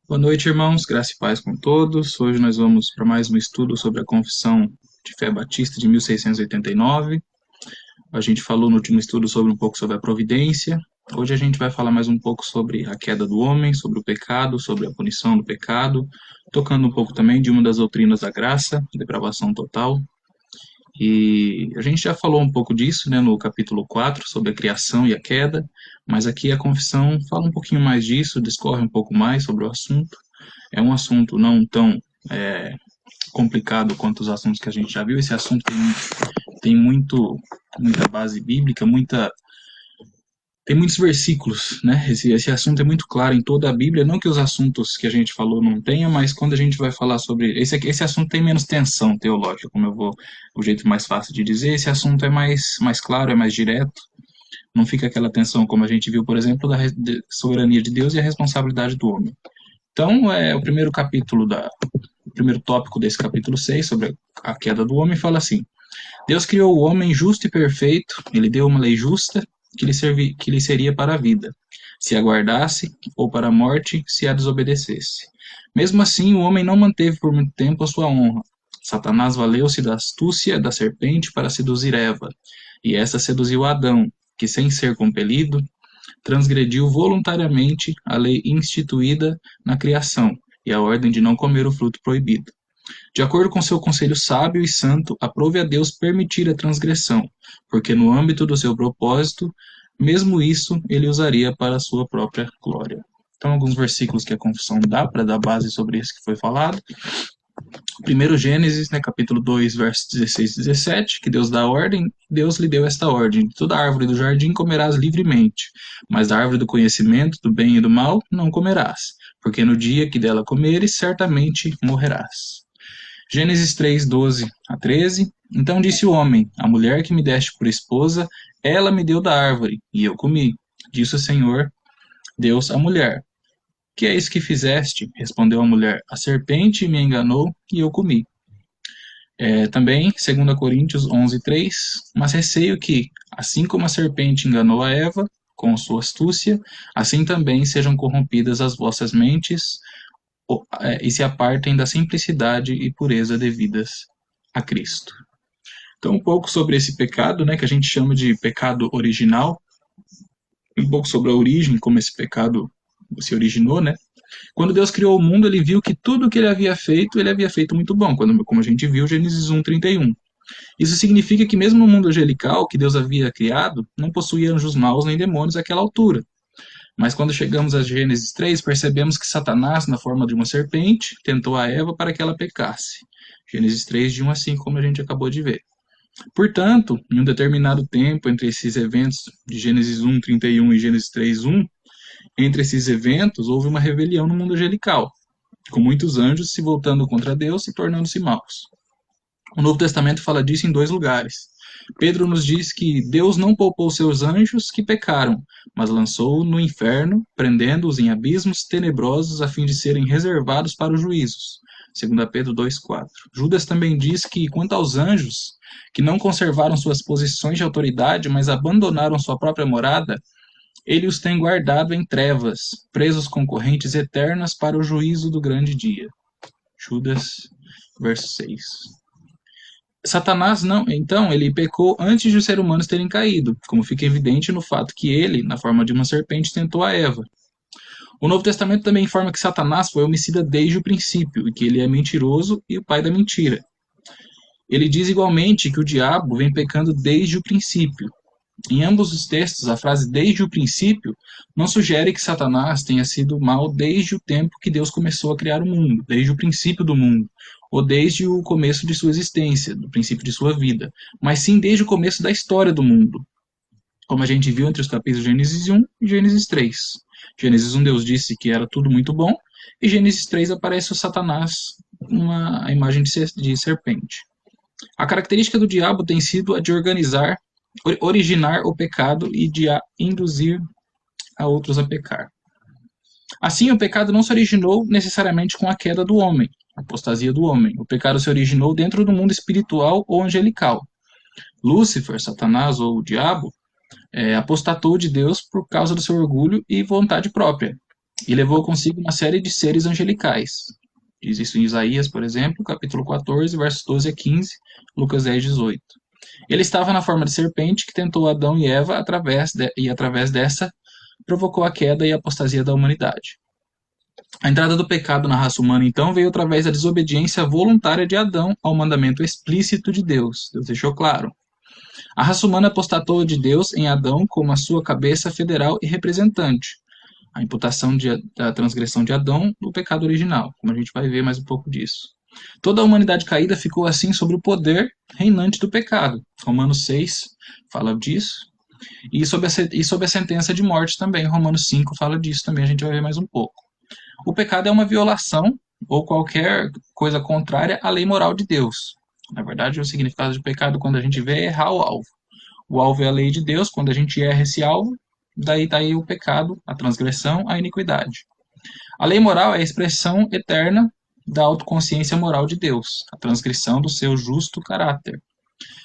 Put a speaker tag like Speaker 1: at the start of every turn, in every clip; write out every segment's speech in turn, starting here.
Speaker 1: Boa noite, irmãos. Graça e paz com todos. Hoje nós vamos para mais um estudo sobre a Confissão de Fé Batista de 1689. A gente falou no último estudo sobre um pouco sobre a providência. Hoje a gente vai falar mais um pouco sobre a queda do homem, sobre o pecado, sobre a punição do pecado, tocando um pouco também de uma das doutrinas da graça, depravação total. E a gente já falou um pouco disso, né, no capítulo 4 sobre a criação e a queda, mas aqui a confissão fala um pouquinho mais disso, discorre um pouco mais sobre o assunto. É um assunto não tão é, complicado quanto os assuntos que a gente já viu. Esse assunto tem muita base bíblica, tem muitos versículos, né? Esse assunto é muito claro em toda a Bíblia. Não que os assuntos que a gente falou não tenha, mas quando a gente vai falar sobre esse assunto tem menos tensão teológica, como eu vou, o jeito mais fácil de dizer. Esse assunto é mais claro, é mais direto. Não fica aquela tensão como a gente viu, por exemplo, da soberania de Deus e a responsabilidade do homem. Então, o primeiro tópico desse capítulo 6 sobre a queda do homem, fala assim: Deus criou o homem justo e perfeito, ele deu uma lei justa que lhe seria para a vida, se aguardasse, ou para a morte, se a desobedecesse. Mesmo assim, o homem não manteve por muito tempo a sua honra. Satanás valeu-se da astúcia da serpente para seduzir Eva, e essa seduziu Adão, que, sem ser compelido, transgrediu voluntariamente a lei instituída na criação e a ordem de não comer o fruto proibido. De acordo com seu conselho sábio e santo, aprove a Deus permitir a transgressão, porque no âmbito do seu propósito, mesmo isso ele usaria para a sua própria glória. Então, alguns versículos que a confissão dá para dar base sobre isso que foi falado. Primeiro Gênesis, né, capítulo 2, versos 16 e 17, que Deus dá ordem, Deus lhe deu esta ordem: de toda árvore do jardim comerás livremente, mas da árvore do conhecimento do bem e do mal não comerás, porque no dia que dela comeres, certamente morrerás. Gênesis 3, 12 a 13. Então disse o homem: a mulher que me deste por esposa, ela me deu da árvore, e eu comi. Disse o Senhor Deus à mulher: que é isso que fizeste? Respondeu a mulher: a serpente me enganou e eu comi. Também, 2 Coríntios 11, 3, mas receio que, assim como a serpente enganou a Eva com sua astúcia, assim também sejam corrompidas as vossas mentes e se apartem da simplicidade e pureza devidas a Cristo. Então, um pouco sobre esse pecado, né, que a gente chama de pecado original, um pouco sobre a origem, como esse pecado se originou, né? Quando Deus criou o mundo, ele viu que tudo que ele havia feito muito bom, como a gente viu, Gênesis 1:31. Isso significa que mesmo no mundo angelical que Deus havia criado, não possuía anjos maus nem demônios àquela altura. Mas quando chegamos a Gênesis 3, percebemos que Satanás, na forma de uma serpente, tentou a Eva para que ela pecasse. Gênesis 3, de 1 a 5, como a gente acabou de ver. Portanto, em um determinado tempo entre esses eventos de Gênesis 1:31 e Gênesis 3:1, entre esses eventos houve uma rebelião no mundo angelical, com muitos anjos se voltando contra Deus e tornando-se maus. O Novo Testamento fala disso em dois lugares. Pedro nos diz que Deus não poupou seus anjos que pecaram, mas lançou no inferno, prendendo-os em abismos tenebrosos a fim de serem reservados para os juízos. 2 Pedro 2,4. Judas também diz que, quanto aos anjos, que não conservaram suas posições de autoridade, mas abandonaram sua própria morada, ele os tem guardado em trevas, presos com correntes eternas para o juízo do grande dia. Judas, verso 6. Satanás não, então, ele pecou antes de os seres humanos terem caído, como fica evidente no fato que ele, na forma de uma serpente, tentou a Eva. O Novo Testamento também informa que Satanás foi homicida desde o princípio e que ele é mentiroso e o pai da mentira. Ele diz igualmente que o diabo vem pecando desde o princípio. Em ambos os textos, a frase desde o princípio não sugere que Satanás tenha sido mal desde o tempo que Deus começou a criar o mundo, desde o princípio do mundo, ou desde o começo de sua existência, do princípio de sua vida, mas sim desde o começo da história do mundo, como a gente viu entre os capítulos de Gênesis 1 e Gênesis 3. Gênesis 1, Deus disse que era tudo muito bom, e Gênesis 3 aparece o Satanás, a imagem de serpente. A característica do diabo tem sido a de originar o pecado e de induzir a outros a pecar. Assim, o pecado não se originou necessariamente com a queda do homem, a apostasia do homem. O pecado se originou dentro do mundo espiritual ou angelical. Lúcifer, Satanás ou o diabo, apostatou de Deus por causa do seu orgulho e vontade própria. e levou consigo uma série de seres angelicais. Diz isso em Isaías, por exemplo, capítulo 14, versos 12 a 15, Lucas 10, 18. Ele estava na forma de serpente que tentou Adão e Eva e através dessa provocou a queda e a apostasia da humanidade. A entrada do pecado na raça humana, então, veio através da desobediência voluntária de Adão ao mandamento explícito de Deus. Deus deixou claro. A raça humana apostatou de Deus em Adão como a sua cabeça federal e representante. A imputação da transgressão de Adão do pecado original, como a gente vai ver mais um pouco disso. Toda a humanidade caída ficou assim sobre o poder reinante do pecado. Romanos 6 fala disso. E sobre a sentença de morte também. Romanos 5 fala disso também, a gente vai ver mais um pouco. O pecado é uma violação ou qualquer coisa contrária à lei moral de Deus. Na verdade, o significado de pecado, quando a gente vê, é errar o alvo. O alvo é a lei de Deus, quando a gente erra esse alvo, daí está aí o pecado, a transgressão, a iniquidade. A lei moral é a expressão eterna da autoconsciência moral de Deus, a transgressão do seu justo caráter.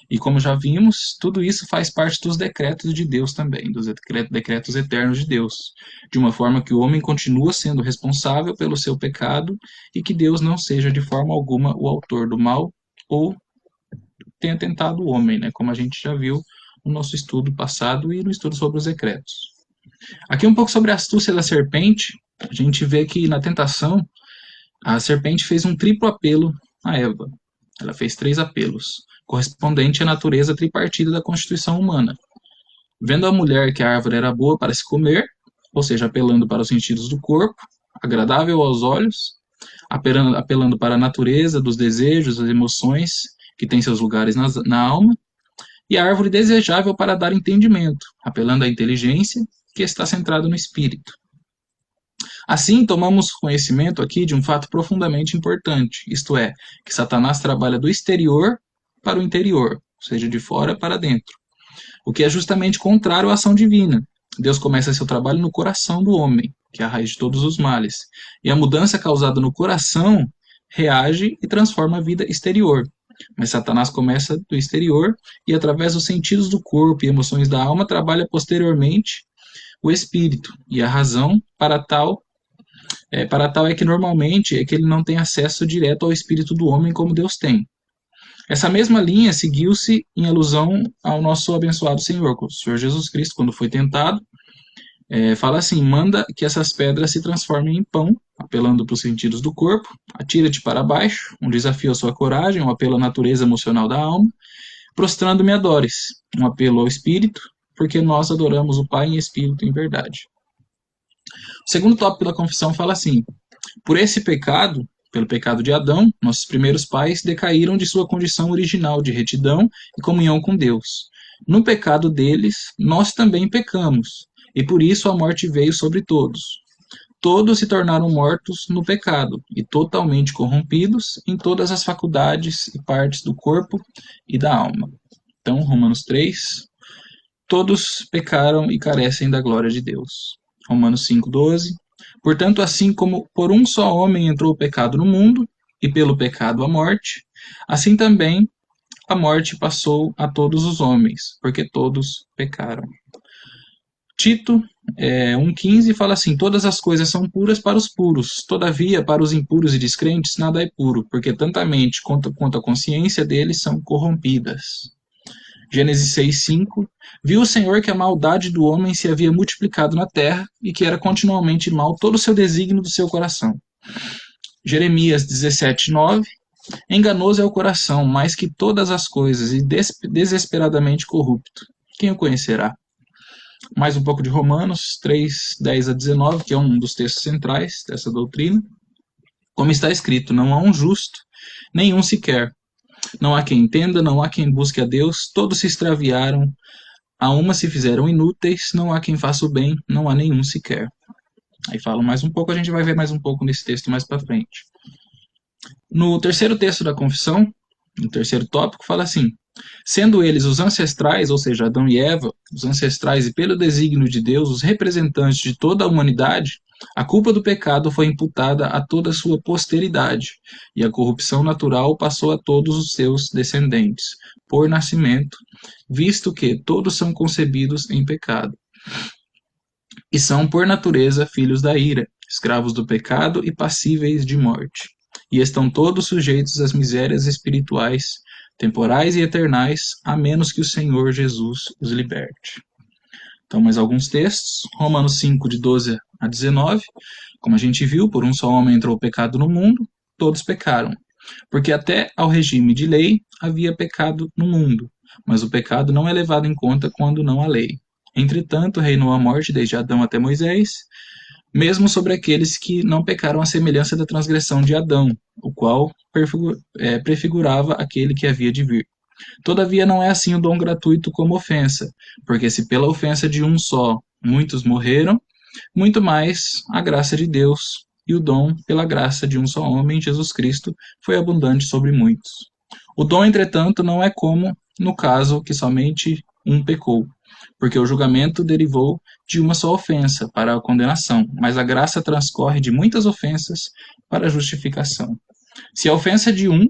Speaker 1: E como já vimos, tudo isso faz parte dos decretos de Deus também, dos decretos eternos de Deus, de uma forma que o homem continua sendo responsável pelo seu pecado e que Deus não seja de forma alguma o autor do mal ou tenha tentado o homem, né? Como a gente já viu no nosso estudo passado e no estudo sobre os decretos. Aqui um pouco sobre a astúcia da serpente. A gente vê que na tentação a serpente fez um triplo apelo a Eva. Ela fez 3 apelos, correspondente à natureza tripartida da constituição humana. Vendo a mulher que a árvore era boa para se comer, ou seja, apelando para os sentidos do corpo, agradável aos olhos, apelando para a natureza dos desejos, das emoções, que têm seus lugares na alma, e a árvore desejável para dar entendimento, apelando à inteligência, que está centrada no espírito. Assim, tomamos conhecimento aqui de um fato profundamente importante, isto é, que Satanás trabalha do exterior para o interior, ou seja, de fora para dentro, o que é justamente contrário à ação divina. Deus começa seu trabalho no coração do homem, que é a raiz de todos os males, e a mudança causada no coração reage e transforma a vida exterior. Mas Satanás começa do exterior e, através dos sentidos do corpo e emoções da alma, trabalha posteriormente o espírito e a razão para tal é que normalmente é que ele não tem acesso direto ao espírito do homem como Deus tem. Essa mesma linha seguiu-se em alusão ao nosso abençoado Senhor, o Senhor Jesus Cristo, quando foi tentado, fala assim: manda que essas pedras se transformem em pão, apelando para os sentidos do corpo, atira-te para baixo, um desafio à sua coragem, um apelo à natureza emocional da alma, prostrando-me adores, um apelo ao espírito, porque nós adoramos o Pai em espírito e em verdade. O segundo tópico da confissão fala assim: por esse pecado, pelo pecado de Adão, nossos primeiros pais decaíram de sua condição original de retidão e comunhão com Deus. No pecado deles, nós também pecamos, e por isso a morte veio sobre todos. Todos se tornaram mortos no pecado e totalmente corrompidos em todas as faculdades e partes do corpo e da alma. Então, Romanos 3, todos pecaram e carecem da glória de Deus. Romanos 5,12. Portanto, assim como por um só homem entrou o pecado no mundo, e pelo pecado a morte, assim também a morte passou a todos os homens, porque todos pecaram. Tito 1,15 fala assim: todas as coisas são puras para os puros, todavia para os impuros e descrentes nada é puro, porque tanto a mente quanto a consciência deles são corrompidas. Gênesis 6,5. Viu o Senhor que a maldade do homem se havia multiplicado na terra e que era continuamente mal todo o seu desígnio do seu coração. Jeremias 17,9. Enganoso é o coração, mais que todas as coisas, e desesperadamente corrupto. Quem o conhecerá? Mais um pouco de Romanos 3, 10 a 19, que é um dos textos centrais dessa doutrina. Como está escrito: não há um justo, nenhum sequer. Não há quem entenda, não há quem busque a Deus, todos se extraviaram, a uma se fizeram inúteis, não há quem faça o bem, não há nenhum sequer. Aí fala mais um pouco, a gente vai ver mais um pouco nesse texto mais para frente. No terceiro texto da confissão, no terceiro tópico, fala assim: sendo eles os ancestrais, ou seja, Adão e Eva, os ancestrais e pelo desígnio de Deus, os representantes de toda a humanidade, a culpa do pecado foi imputada a toda a sua posteridade, e a corrupção natural passou a todos os seus descendentes, por nascimento, visto que todos são concebidos em pecado. E são, por natureza, filhos da ira, escravos do pecado e passíveis de morte, e estão todos sujeitos às misérias espirituais, temporais e eternais, a menos que o Senhor Jesus os liberte. Então, mais alguns textos. Romanos 5, de 12 a 19. Como a gente viu, por um só homem entrou o pecado no mundo, todos pecaram. Porque até ao regime de lei havia pecado no mundo, mas o pecado não é levado em conta quando não há lei. Entretanto, reinou a morte desde Adão até Moisés, mesmo sobre aqueles que não pecaram à semelhança da transgressão de Adão, o qual prefigurava aquele que havia de vir. Todavia não é assim o dom gratuito como ofensa, porque se pela ofensa de um só muitos morreram, muito mais a graça de Deus e o dom pela graça de um só homem, Jesus Cristo, foi abundante sobre muitos. O dom, entretanto, não é como no caso que somente um pecou, porque o julgamento derivou de uma só ofensa para a condenação, mas a graça transcorre de muitas ofensas para a justificação. Se a ofensa de um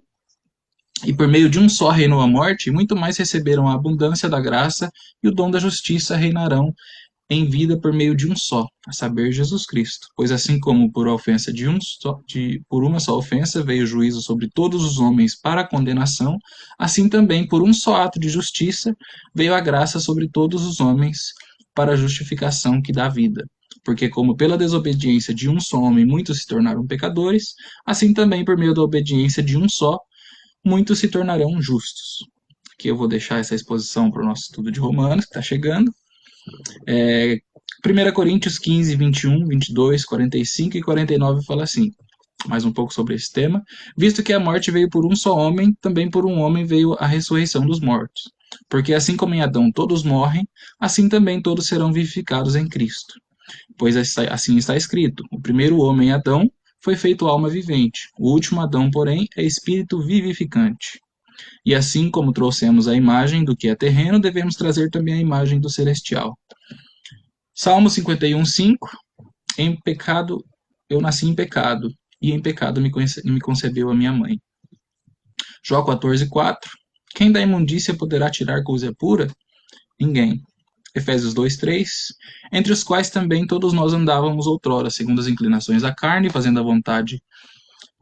Speaker 1: e por meio de um só reinou a morte, muito mais receberam a abundância da graça e o dom da justiça reinarão em vida por meio de um só, a saber, Jesus Cristo. Pois assim como por ofensa por uma só ofensa veio o juízo sobre todos os homens para a condenação, assim também por um só ato de justiça veio a graça sobre todos os homens para a justificação que dá vida. Porque como pela desobediência de um só homem muitos se tornaram pecadores, assim também por meio da obediência de um só muitos se tornarão justos. Aqui eu vou deixar essa exposição para o nosso estudo de Romanos, que está chegando. 1 Coríntios 15, 21, 22, 45 e 49 fala assim, mais um pouco sobre esse tema. Visto que a morte veio por um só homem, também por um homem veio a ressurreição dos mortos. Porque assim como em Adão todos morrem, assim também todos serão vivificados em Cristo. Pois assim está escrito, o primeiro homem, Adão, foi feito alma vivente. O último Adão, porém, é espírito vivificante. E assim como trouxemos a imagem do que é terreno, devemos trazer também a imagem do celestial. Salmo 51, 5. Em pecado, eu nasci em pecado, e em pecado me concebeu a minha mãe. Jó 14, 4. Quem da imundícia poderá tirar coisa pura? Ninguém. Efésios 2, 3. Entre os quais também todos nós andávamos outrora, segundo as inclinações da carne, fazendo a vontade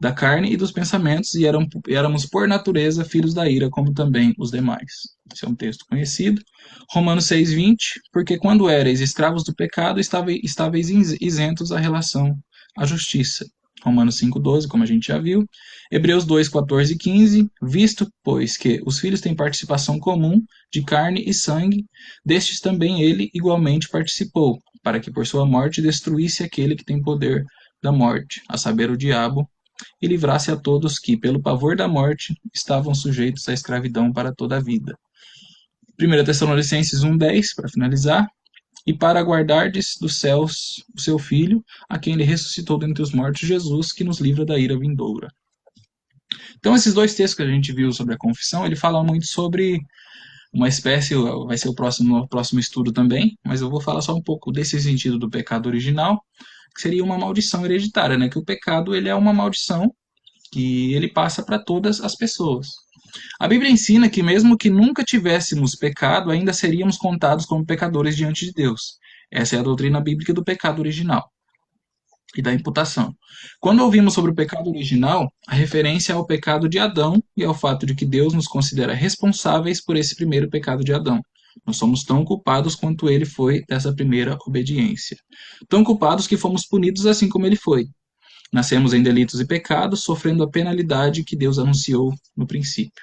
Speaker 1: da carne e dos pensamentos, e éramos por natureza filhos da ira, como também os demais. Esse é um texto conhecido. Romanos 6:20, porque quando éreis escravos do pecado, estáveis isentos à relação à justiça. Romanos 5:12, como a gente já viu. Hebreus 2:14 e 15, visto, pois, que os filhos têm participação comum de carne e sangue, destes também ele igualmente participou, para que por sua morte destruísse aquele que tem poder da morte, a saber, o diabo, e livrasse a todos que, pelo pavor da morte, estavam sujeitos à escravidão para toda a vida. 1 Tessalonicenses 1:10, para finalizar, e para guardardes dos céus o seu Filho, a quem ele ressuscitou dentre os mortos, Jesus, que nos livra da ira vindoura. Então, esses dois textos que a gente viu sobre a confissão, ele fala muito sobre uma espécie, vai ser o próximo estudo também, mas eu vou falar só um pouco desse sentido do pecado original, que seria uma maldição hereditária, né? Que o pecado ele é uma maldição que ele passa para todas as pessoas. A Bíblia ensina que mesmo que nunca tivéssemos pecado, ainda seríamos contados como pecadores diante de Deus. Essa é a doutrina bíblica do pecado original e da imputação. Quando ouvimos sobre o pecado original, a referência é ao pecado de Adão e ao fato de que Deus nos considera responsáveis por esse primeiro pecado de Adão. Nós somos tão culpados quanto ele foi dessa primeira obediência. Tão culpados que fomos punidos assim como ele foi. Nascemos em delitos e pecados, sofrendo a penalidade que Deus anunciou no princípio.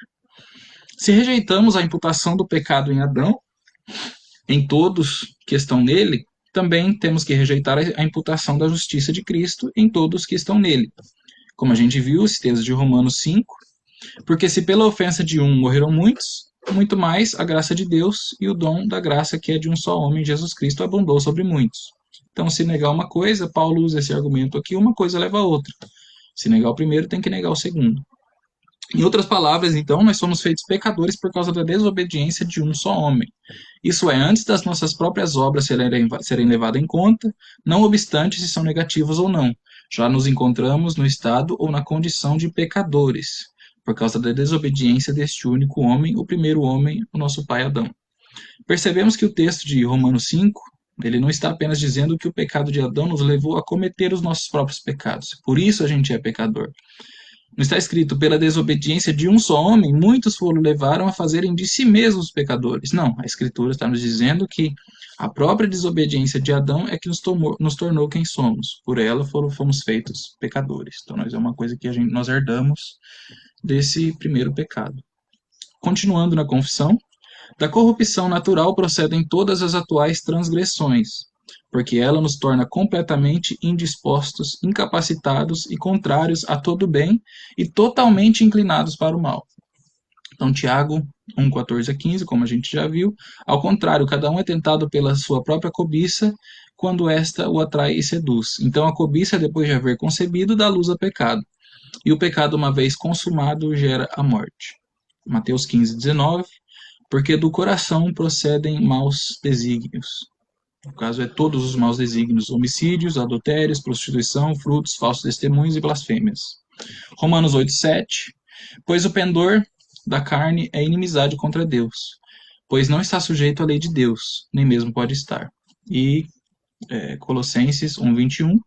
Speaker 1: Se rejeitamos a imputação do pecado em Adão, em todos que estão nele, também temos que rejeitar a imputação da justiça de Cristo em todos que estão nele. Como a gente viu, esse texto de Romanos 5, porque se pela ofensa de um morreram muitos, muito mais a graça de Deus e o dom da graça que é de um só homem, Jesus Cristo, abundou sobre muitos. Então, se negar uma coisa, Paulo usa esse argumento aqui, uma coisa leva a outra. Se negar o primeiro, tem que negar o segundo. Em outras palavras, então, nós somos feitos pecadores por causa da desobediência de um só homem. Isso é, antes das nossas próprias obras serem levadas em conta, não obstante se são negativas ou não. Já nos encontramos no estado ou na condição de pecadores, por causa da desobediência deste único homem, o primeiro homem, o nosso pai Adão. Percebemos que o texto de Romanos 5 Ele não está apenas dizendo que o pecado de Adão nos levou a cometer os nossos próprios pecados. Por isso a gente é pecador. Não está escrito, pela desobediência de um só homem, muitos foram levaram a fazerem de si mesmos pecadores. Não, a Escritura está nos dizendo que a própria desobediência de Adão é que nos tornou quem somos. Por ela fomos feitos pecadores. Então, nós é uma coisa que nós herdamos desse primeiro pecado. Continuando na confissão, da corrupção natural procedem todas as atuais transgressões, porque ela nos torna completamente indispostos, incapacitados e contrários a todo bem e totalmente inclinados para o mal. Então, Tiago 1, 14 a 15, como a gente já viu, ao contrário, cada um é tentado pela sua própria cobiça, quando esta o atrai e seduz. Então, a cobiça, depois de haver concebido, dá luz ao pecado. E o pecado, uma vez consumado, gera a morte. Mateus 15, 19, porque do coração procedem maus desígnios. No caso, é todos os maus desígnios: homicídios, adultérios, prostituição, furtos, falsos testemunhos e blasfêmias. Romanos 8, 7, pois o pendor da carne é inimizade contra Deus, pois não está sujeito à lei de Deus, nem mesmo pode estar. E Colossenses 1, 21,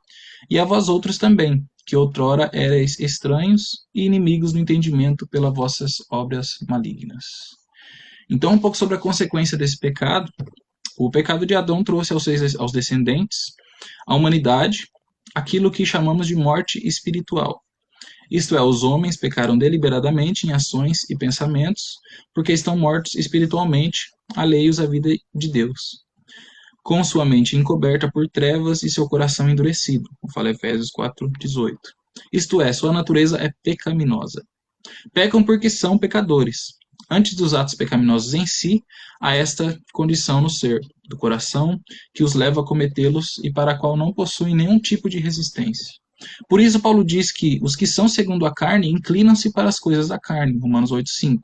Speaker 1: e a vós outros também, que outrora erais estranhos e inimigos do entendimento pelas vossas obras malignas. Então, um pouco sobre a consequência desse pecado. O pecado de Adão trouxe aos descendentes, à humanidade, aquilo que chamamos de morte espiritual. Isto é, os homens pecaram deliberadamente em ações e pensamentos, porque estão mortos espiritualmente, alheios à vida de Deus, com sua mente encoberta por trevas e seu coração endurecido. Fala Efésios 4:18. Isto é, sua natureza é pecaminosa. Pecam porque são pecadores. Antes dos atos pecaminosos em si, há esta condição no ser do coração que os leva a cometê-los e para a qual não possuem nenhum tipo de resistência. Por isso, Paulo diz que os que são segundo a carne inclinam-se para as coisas da carne, Romanos 8:5.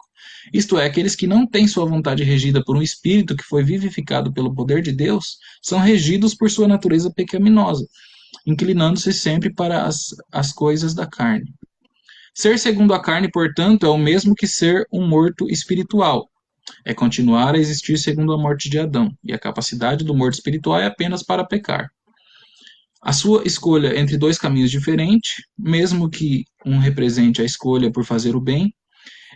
Speaker 1: Isto é, aqueles que não têm sua vontade regida por um espírito que foi vivificado pelo poder de Deus, são regidos por sua natureza pecaminosa, inclinando-se sempre para as coisas da carne. Ser segundo a carne, portanto, é o mesmo que ser um morto espiritual. É continuar a existir segundo a morte de Adão, e a capacidade do morto espiritual é apenas para pecar. A sua escolha entre dois caminhos diferentes, mesmo que um represente a escolha por fazer o bem,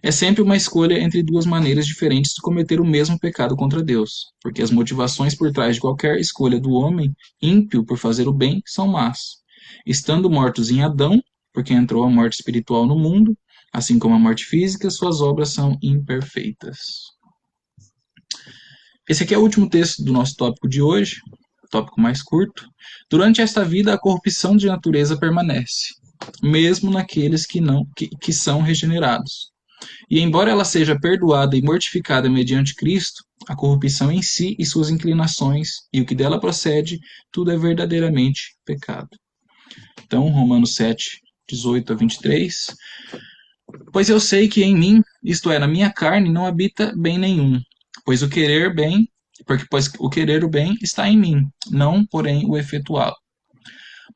Speaker 1: é sempre uma escolha entre duas maneiras diferentes de cometer o mesmo pecado contra Deus, porque as motivações por trás de qualquer escolha do homem ímpio por fazer o bem são más. Estando mortos em Adão, porque entrou a morte espiritual no mundo, assim como a morte física, suas obras são imperfeitas. Esse aqui é o último texto do nosso tópico de hoje, tópico mais curto. Durante esta vida, a corrupção de natureza permanece, mesmo naqueles que são regenerados. E embora ela seja perdoada e mortificada mediante Cristo, a corrupção em si e suas inclinações e o que dela procede, tudo é verdadeiramente pecado. Então, Romanos 7, 18 a 23. Pois eu sei que em mim, isto é, na minha carne, não habita bem nenhum, pois o querer o bem está em mim, não, porém, o efetuá-lo.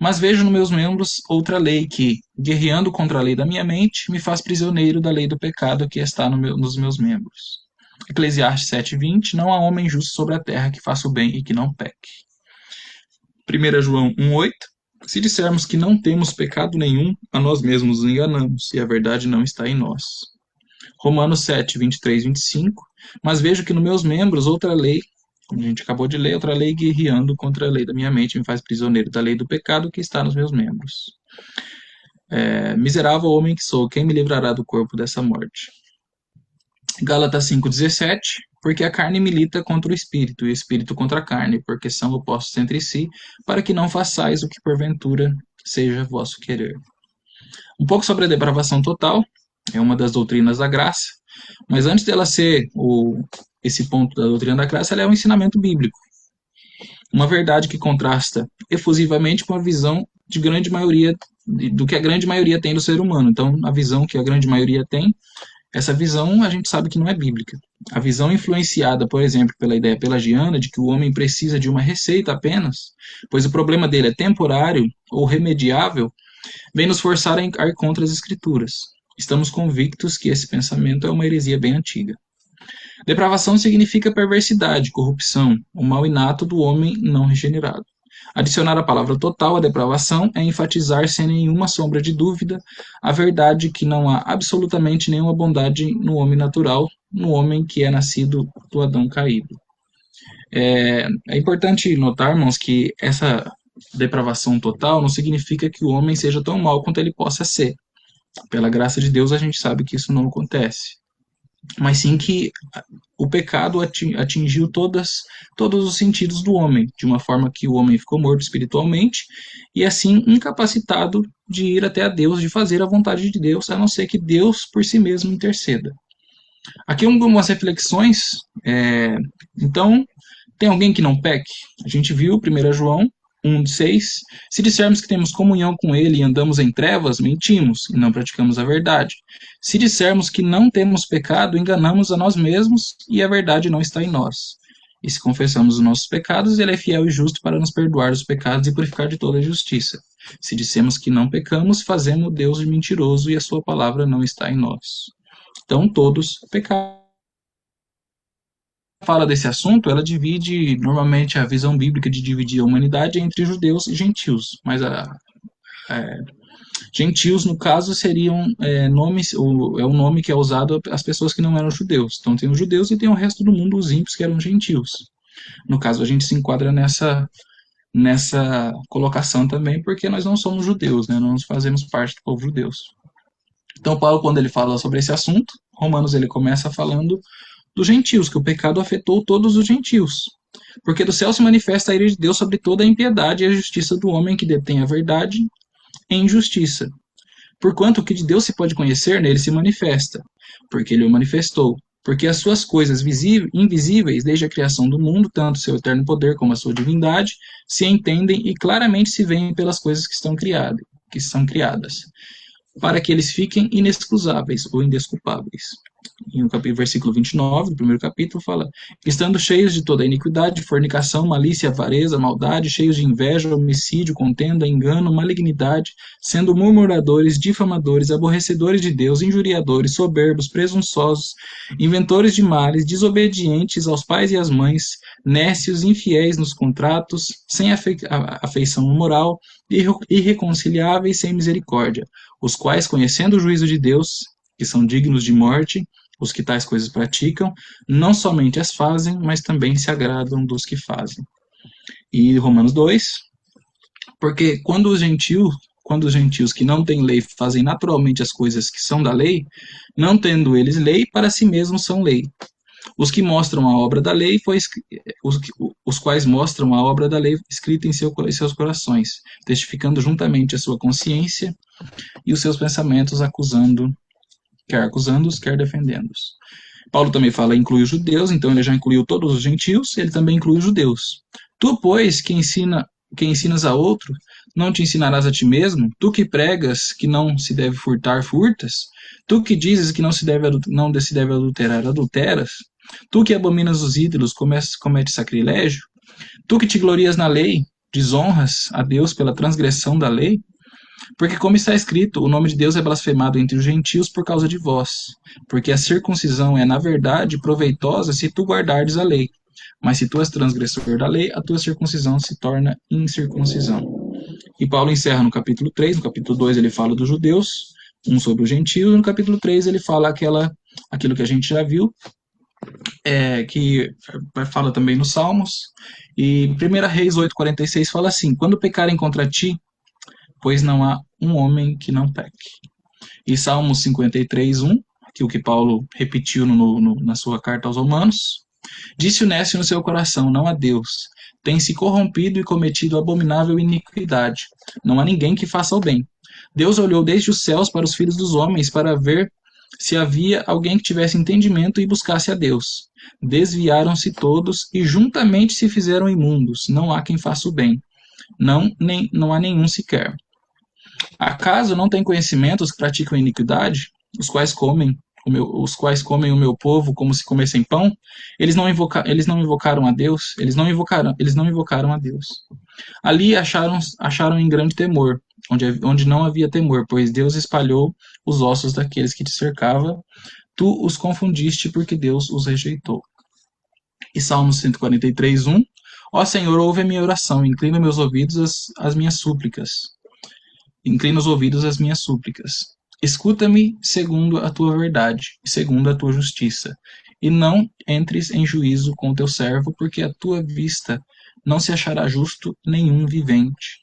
Speaker 1: Mas vejo nos meus membros outra lei que, guerreando contra a lei da minha mente, me faz prisioneiro da lei do pecado que está nos meus membros. Eclesiastes 7:20, não há homem justo sobre a terra que faça o bem e que não peque. 1 João 1:8, se dissermos que não temos pecado nenhum, a nós mesmos nos enganamos, e a verdade não está em nós. Romanos 7, 23, 25, mas vejo que nos meus membros outra lei, como a gente acabou de ler, outra lei guerreando contra a lei da minha mente, me faz prisioneiro da lei do pecado que está nos meus membros. Miserável homem que sou, quem me livrará do corpo dessa morte? Gálatas 5:17, porque a carne milita contra o espírito, e o espírito contra a carne, porque são opostos entre si, para que não façais o que porventura seja vosso querer. Um pouco sobre a depravação total, é uma das doutrinas da graça, mas antes dela ser esse ponto da doutrina da graça, ela é um ensinamento bíblico. Uma verdade que contrasta efusivamente com a visão de grande maioria, do que a grande maioria tem do ser humano. Então, a visão que a grande maioria tem, essa visão a gente sabe que não é bíblica. A visão influenciada, por exemplo, pela ideia pelagiana de que o homem precisa de uma receita apenas, pois o problema dele é temporário ou remediável, vem nos forçar a ir contra as escrituras. Estamos convictos que esse pensamento é uma heresia bem antiga. Depravação significa perversidade, corrupção, o mal inato do homem não regenerado. Adicionar a palavra total à depravação é enfatizar sem nenhuma sombra de dúvida a verdade que não há absolutamente nenhuma bondade no homem natural, no homem que é nascido do Adão caído. É importante notar, irmãos, que essa depravação total não significa que o homem seja tão mau quanto ele possa ser. Pela graça de Deus, a gente sabe que isso não acontece. Mas sim que o pecado atingiu todos os sentidos do homem, de uma forma que o homem ficou morto espiritualmente e assim incapacitado de ir até a Deus, de fazer a vontade de Deus, a não ser que Deus por si mesmo interceda. Aqui algumas reflexões. Então, tem alguém que não peque? A gente viu 1 João 1,6. Se dissermos que temos comunhão com ele e andamos em trevas, mentimos e não praticamos a verdade. Se dissermos que não temos pecado, enganamos a nós mesmos e a verdade não está em nós. E se confessamos os nossos pecados, ele é fiel e justo para nos perdoar os pecados e purificar de toda a justiça. Se dissemos que não pecamos, fazemos Deus de mentiroso e a sua palavra não está em nós. Então, todos pecaram. Fala desse assunto, ela divide normalmente a visão bíblica de dividir a humanidade entre judeus e gentios, mas gentios no caso seriam nomes, é o nome que é usado às pessoas que não eram judeus. Então tem os judeus e tem o resto do mundo, os ímpios que eram gentios. No caso a gente se enquadra nessa colocação também, porque nós não somos judeus, né? Não fazemos parte do povo judeus. Então Paulo, quando ele fala sobre esse assunto, Romanos ele começa falando dos gentios, que o pecado afetou todos os gentios. Porque do céu se manifesta a ira de Deus sobre toda a impiedade e a justiça do homem que detém a verdade em justiça. Porquanto o que de Deus se pode conhecer, nele se manifesta, porque ele o manifestou. Porque as suas coisas invisíveis, desde a criação do mundo, tanto seu eterno poder como a sua divindade, se entendem e claramente se veem pelas coisas que são criadas, para que eles fiquem inexcusáveis ou indesculpáveis. Em versículo 29 do primeiro capítulo fala: estando cheios de toda iniquidade, fornicação, malícia, avareza, maldade, cheios de inveja, homicídio, contenda, engano, malignidade, sendo murmuradores, difamadores, aborrecedores de Deus, injuriadores, soberbos, presunçosos, inventores de males, desobedientes aos pais e às mães, nécios, infiéis nos contratos, sem afeição moral, irreconciliáveis, sem misericórdia, os quais, conhecendo o juízo de Deus, que são dignos de morte, os que tais coisas praticam, não somente as fazem, mas também se agradam dos que fazem. E Romanos 2, porque quando os gentios que não têm lei fazem naturalmente as coisas que são da lei, não tendo eles lei, para si mesmos são lei. Os que mostram a obra da lei, os quais mostram a obra da lei escrita em seus corações, testificando juntamente a sua consciência e os seus pensamentos, quer acusando-os, quer defendendo-os. Paulo também fala inclui os judeus, então ele já incluiu todos os gentios, ele também inclui os judeus. Tu, pois, que ensinas a outro, não te ensinarás a ti mesmo? Tu que pregas que não se deve furtar, furtas? Tu que dizes que não se deve adulterar, adulteras? Tu que abominas os ídolos, cometes sacrilégio? Tu que te glorias na lei, desonras a Deus pela transgressão da lei? Porque, como está escrito, o nome de Deus é blasfemado entre os gentios por causa de vós. Porque a circuncisão é, na verdade, proveitosa se tu guardardes a lei. Mas se tu és transgressor da lei, a tua circuncisão se torna incircuncisão. E Paulo encerra no capítulo 3. No capítulo 2 ele fala dos judeus, um sobre os gentios. E no capítulo 3 ele fala aquilo que a gente já viu, que fala também nos Salmos. E 1 Reis 8,46 fala assim: quando pecarem contra ti, pois não há um homem que não peque. E Salmos 53:1, que o que Paulo repetiu na sua carta aos Romanos, disse o nécio no seu coração, não há Deus, tem se corrompido e cometido abominável iniquidade, não há ninguém que faça o bem. Deus olhou desde os céus para os filhos dos homens para ver se havia alguém que tivesse entendimento e buscasse a Deus. Desviaram-se todos e juntamente se fizeram imundos, não há quem faça o bem, não há nenhum sequer. Acaso não tem conhecimento os que praticam iniquidade, os quais comem o meu povo como se comessem pão? Eles não invocaram a Deus, eles não invocaram a Deus. Ali acharam em grande temor, onde não havia temor, pois Deus espalhou os ossos daqueles que te cercavam, tu os confundiste porque Deus os rejeitou. E Salmos 143, 1. Ó Senhor, ouve a minha oração, inclina meus ouvidos às minhas súplicas. Inclina os ouvidos às minhas súplicas. Escuta-me segundo a tua verdade e segundo a tua justiça. E não entres em juízo com o teu servo, porque a tua vista não se achará justo nenhum vivente.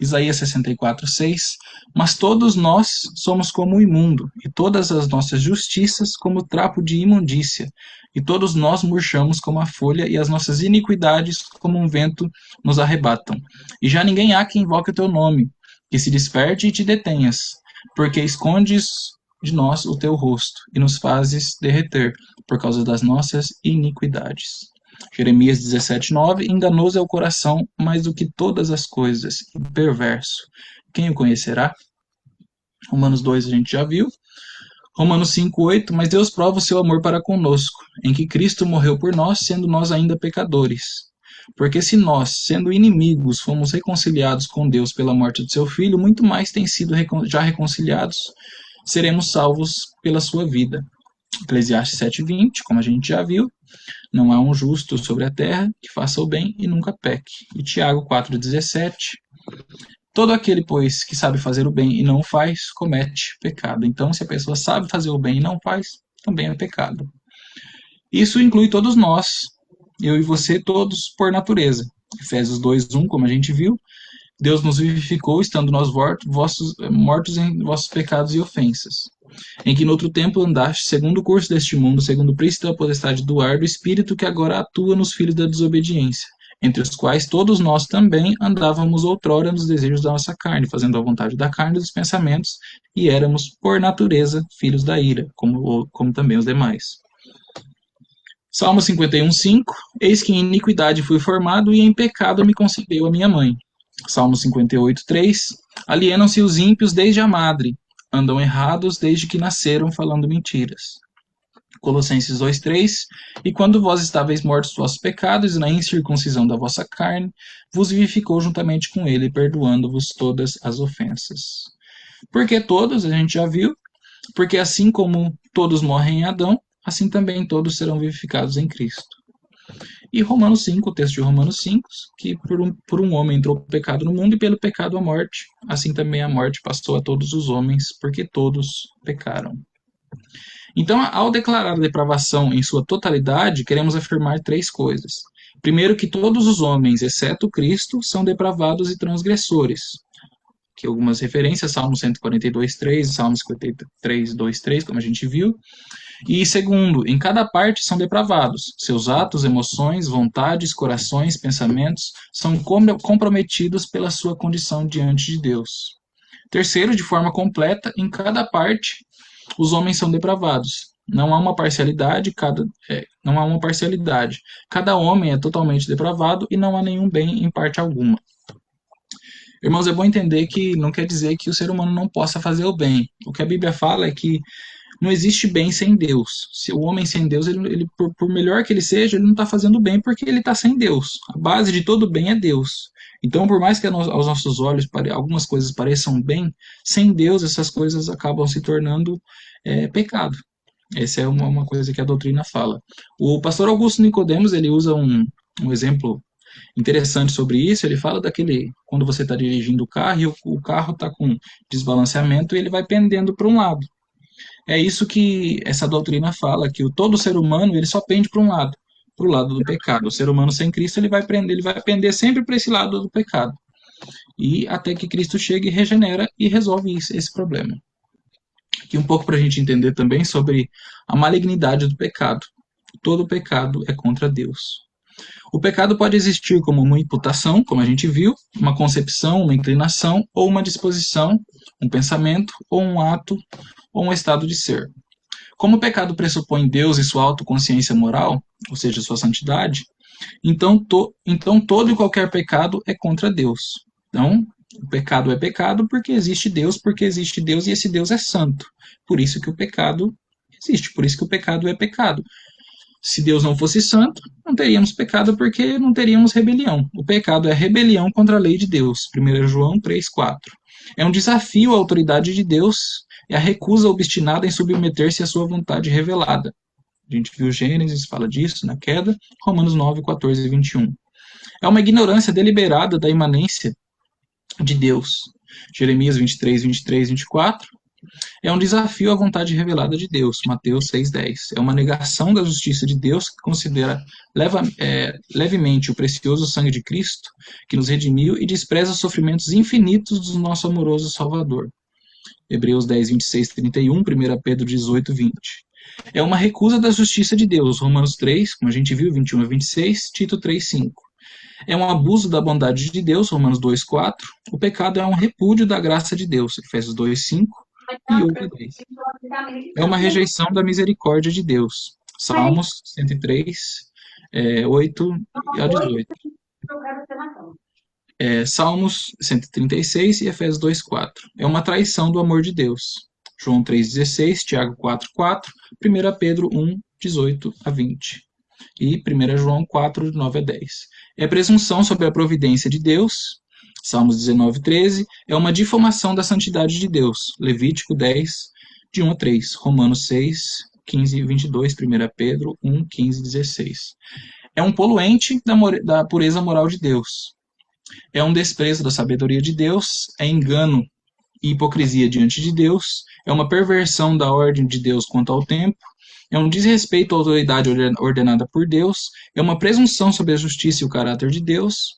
Speaker 1: Isaías 64, 6. Mas todos nós somos como o imundo, e todas as nossas justiças como trapo de imundícia, e todos nós murchamos como a folha, e as nossas iniquidades como um vento nos arrebatam. E já ninguém há que invoque o teu nome, que se desperte e te detenhas, porque escondes de nós o teu rosto, e nos fazes derreter, por causa das nossas iniquidades. Jeremias 17, 9. Enganoso é o coração mais do que todas as coisas, e perverso. Quem o conhecerá? Romanos 2 a gente já viu. Romanos 5, 8. Mas Deus prova o seu amor para conosco, em que Cristo morreu por nós, sendo nós ainda pecadores. Porque se nós, sendo inimigos, fomos reconciliados com Deus pela morte do seu Filho, muito mais tem sido já reconciliados, seremos salvos pela sua vida. Eclesiastes 7:20, como a gente já viu. Não há um justo sobre a terra que faça o bem e nunca peque. E Tiago 4,17. Todo aquele, pois, que sabe fazer o bem e não o faz, comete pecado. Então, se a pessoa sabe fazer o bem e não faz, também é pecado. Isso inclui todos nós, eu e você, todos por natureza. Efésios 2:1, como a gente viu, Deus nos vivificou, estando nós mortos em vossos pecados e ofensas, em que no outro tempo andaste segundo o curso deste mundo, segundo o príncipe da potestade do ar, do espírito que agora atua nos filhos da desobediência, entre os quais todos nós também andávamos outrora nos desejos da nossa carne, fazendo a vontade da carne e dos pensamentos, e éramos, por natureza, filhos da ira, como também os demais. Salmo 51:5. Eis que em iniquidade fui formado, e em pecado me concebeu a minha mãe. Salmo 58:3. Alienam-se os ímpios desde a madre, andam errados desde que nasceram, falando mentiras. Colossenses 2:3. E quando vós estáveis mortos vossos pecados, e na incircuncisão da vossa carne, vos vivificou juntamente com ele, perdoando-vos todas as ofensas. Porque todos, a gente já viu, porque assim como todos morrem em Adão, assim também todos serão vivificados em Cristo. E Romanos 5, o texto de Romanos 5, que por um homem entrou o pecado no mundo, e pelo pecado a morte, assim também a morte passou a todos os homens, porque todos pecaram. Então, ao declarar a depravação em sua totalidade, queremos afirmar três coisas. Primeiro, que todos os homens, exceto Cristo, são depravados e transgressores. Que algumas referências, Salmo 142:3, Salmo 53:2-3, como a gente viu. E segundo, em cada parte são depravados. Seus atos, emoções, vontades, corações, pensamentos são comprometidos pela sua condição diante de Deus. Terceiro, de forma completa, em cada parte os homens são depravados. Não há uma parcialidade, não há uma parcialidade. Cada homem é totalmente depravado e não há nenhum bem em parte alguma. Irmãos, é bom entender que não quer dizer que o ser humano não possa fazer o bem. O que a Bíblia fala é que não existe bem sem Deus. Se o homem sem Deus, ele por melhor que ele seja, ele não está fazendo bem porque ele está sem Deus. A base de todo bem é Deus. Então, por mais que aos nossos olhos algumas coisas pareçam bem, sem Deus essas coisas acabam se tornando pecado. Essa é uma coisa que a doutrina fala. O pastor Augusto Nicodemos, ele usa um exemplo interessante sobre isso. Ele fala quando você está dirigindo o carro e o carro está com desbalanceamento e ele vai pendendo para um lado. É isso que essa doutrina fala, que todo ser humano ele só pende para o lado do pecado. O ser humano sem Cristo ele vai pender sempre para esse lado do pecado. E até que Cristo chegue, regenera e resolve esse problema. Aqui um pouco para a gente entender também sobre a malignidade do pecado. Todo pecado é contra Deus. O pecado pode existir como uma imputação, como a gente viu, uma concepção, uma inclinação, ou uma disposição, um pensamento, ou um ato, ou um estado de ser. Como o pecado pressupõe Deus e sua autoconsciência moral, ou seja, sua santidade, então todo e qualquer pecado é contra Deus. Então, o pecado é pecado porque existe Deus e esse Deus é santo. Por isso que o pecado existe, por isso que o pecado é pecado. Se Deus não fosse santo, não teríamos pecado porque não teríamos rebelião. O pecado é rebelião contra a lei de Deus. 1 João 3,4. É um desafio à autoridade de Deus é a recusa obstinada em submeter-se à sua vontade revelada. A gente viu Gênesis, fala disso, na queda, Romanos 9, 14 e 21. É uma ignorância deliberada da imanência de Deus. Jeremias 23, 23, 24. É um desafio à vontade revelada de Deus. Mateus 6,10. É uma negação da justiça de Deus que considera levemente o precioso sangue de Cristo, que nos redimiu, e despreza os sofrimentos infinitos do nosso amoroso Salvador. Hebreus 10, 26, 31, 1 Pedro 18, 20. É uma recusa da justiça de Deus. Romanos 3, como a gente viu, 21 a 26, Tito 3, 5. É um abuso da bondade de Deus, Romanos 2, 4. O pecado é um repúdio da graça de Deus, Efésios 2, 5 e 8, 10. É uma rejeição da misericórdia de Deus, Salmos 103, 8 a 18. Salmos 136 e Efésios 2, 4. É uma traição do amor de Deus, João 3, 16, Tiago 4, 4, 1 Pedro 1, 18 a 20. E 1 João 4, 9 a 10. É presunção sobre a providência de Deus, Salmos 19, 13. É uma difamação da santidade de Deus, Levítico 10, de 1 a 3. Romanos 6, 15 e 22. 1 Pedro 1, 15 e 16. É um poluente da pureza moral de Deus. É um desprezo da sabedoria de Deus, é engano e hipocrisia diante de Deus, é uma perversão da ordem de Deus quanto ao tempo, é um desrespeito à autoridade ordenada por Deus, é uma presunção sobre a justiça e o caráter de Deus,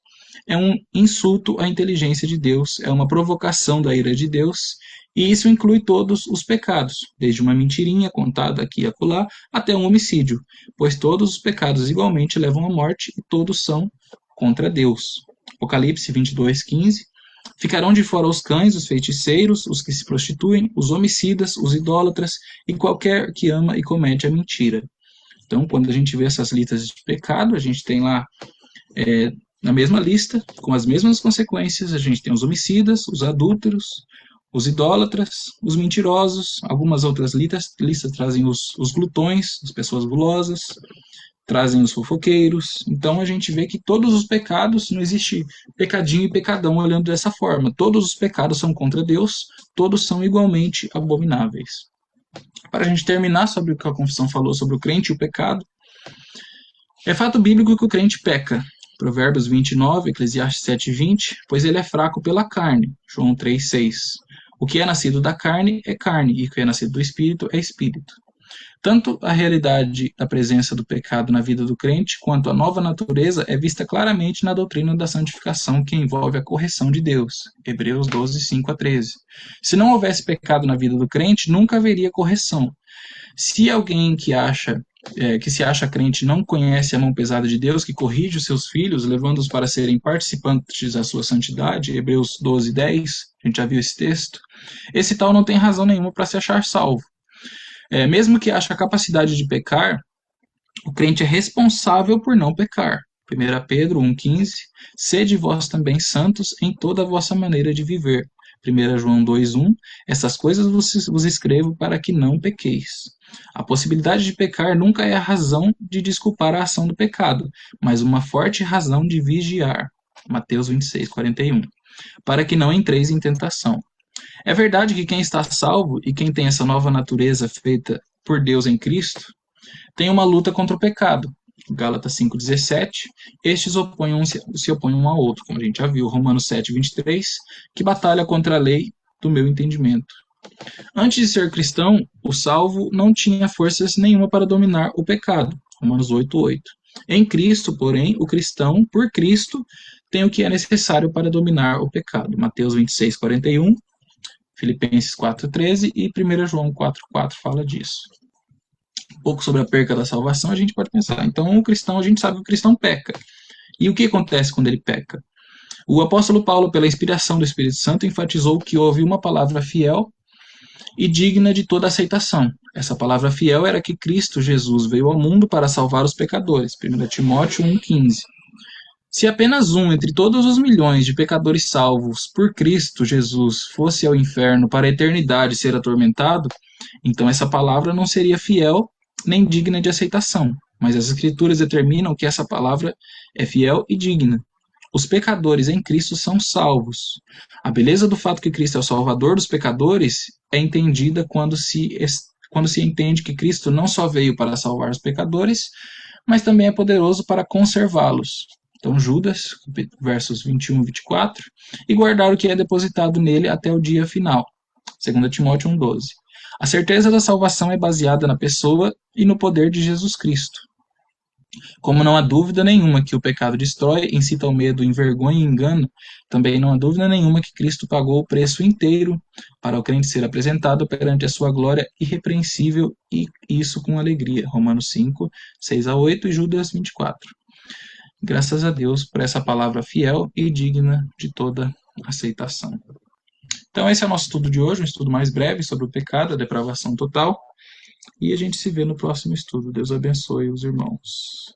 Speaker 1: é um insulto à inteligência de Deus, é uma provocação da ira de Deus, e isso inclui todos os pecados, desde uma mentirinha contada aqui e acolá, até um homicídio, pois todos os pecados igualmente levam à morte e todos são contra Deus. Apocalipse 22, 15. Ficarão de fora os cães, os feiticeiros, os que se prostituem, os homicidas, os idólatras e qualquer que ama e comete a mentira. Então, quando a gente vê essas listas de pecado, a gente tem lá, na mesma lista, com as mesmas consequências, a gente tem os homicidas, os adúlteros, os idólatras, os mentirosos, algumas outras listas trazem os glutões, as pessoas gulosas, trazem os fofoqueiros. Então a gente vê que todos os pecados, não existe pecadinho e pecadão olhando dessa forma. Todos os pecados são contra Deus, todos são igualmente abomináveis. Para a gente terminar sobre o que a confissão falou sobre o crente e o pecado, é fato bíblico que o crente peca. Provérbios 29, Eclesiastes 7, 20, pois ele é fraco pela carne. João 3, 6. O que é nascido da carne é carne, e o que é nascido do espírito é espírito. Tanto a realidade da presença do pecado na vida do crente, quanto a nova natureza é vista claramente na doutrina da santificação, que envolve a correção de Deus. Hebreus 12, 5 a 13. Se não houvesse pecado na vida do crente, nunca haveria correção. Se alguém que se acha crente não conhece a mão pesada de Deus, que corrige os seus filhos, levando-os para serem participantes da sua santidade, Hebreus 12, 10, a gente já viu esse texto, esse tal não tem razão nenhuma para se achar salvo. Mesmo que ache a capacidade de pecar, o crente é responsável por não pecar. 1 Pedro 1,15. Sede vós também santos em toda a vossa maneira de viver. 1 João 2,1. Essas coisas vos escrevo para que não pequeis. A possibilidade de pecar nunca é a razão de desculpar a ação do pecado, mas uma forte razão de vigiar. Mateus 26, 41. Para que não entreis em tentação. É verdade que quem está salvo e quem tem essa nova natureza feita por Deus em Cristo tem uma luta contra o pecado. Gálatas 5,17. Estes se opõem um ao outro, como a gente já viu. Romanos 7, 23, que batalha contra a lei do meu entendimento. Antes de ser cristão, o salvo não tinha forças nenhuma para dominar o pecado. Romanos 8, 8. Em Cristo, porém, o cristão, por Cristo, tem o que é necessário para dominar o pecado. Mateus 26, 41. Filipenses 4,13 e 1 João 4,4 fala disso. Um pouco sobre a perca da salvação, a gente pode pensar. Então, o cristão, a gente sabe que o cristão peca. E o que acontece quando ele peca? O apóstolo Paulo, pela inspiração do Espírito Santo, enfatizou que houve uma palavra fiel e digna de toda aceitação. Essa palavra fiel era que Cristo Jesus veio ao mundo para salvar os pecadores. 1 Timóteo 1,15. Se apenas um entre todos os milhões de pecadores salvos por Cristo Jesus fosse ao inferno para a eternidade ser atormentado, então essa palavra não seria fiel nem digna de aceitação. Mas as Escrituras determinam que essa palavra é fiel e digna. Os pecadores em Cristo são salvos. A beleza do fato que Cristo é o Salvador dos pecadores é entendida quando se entende que Cristo não só veio para salvar os pecadores, mas também é poderoso para conservá-los. Então, Judas, versos 21 e 24, e guardar o que é depositado nele até o dia final. 2 Timóteo 1,12. A certeza da salvação é baseada na pessoa e no poder de Jesus Cristo. Como não há dúvida nenhuma que o pecado destrói, incita ao medo, envergonha e engano, também não há dúvida nenhuma que Cristo pagou o preço inteiro para o crente ser apresentado perante a sua glória irrepreensível, e isso com alegria. Romanos 5, 6-8 e Judas 24. Graças a Deus por essa palavra fiel e digna de toda aceitação. Então esse é o nosso estudo de hoje, um estudo mais breve sobre o pecado, a depravação total, e a gente se vê no próximo estudo. Deus abençoe os irmãos.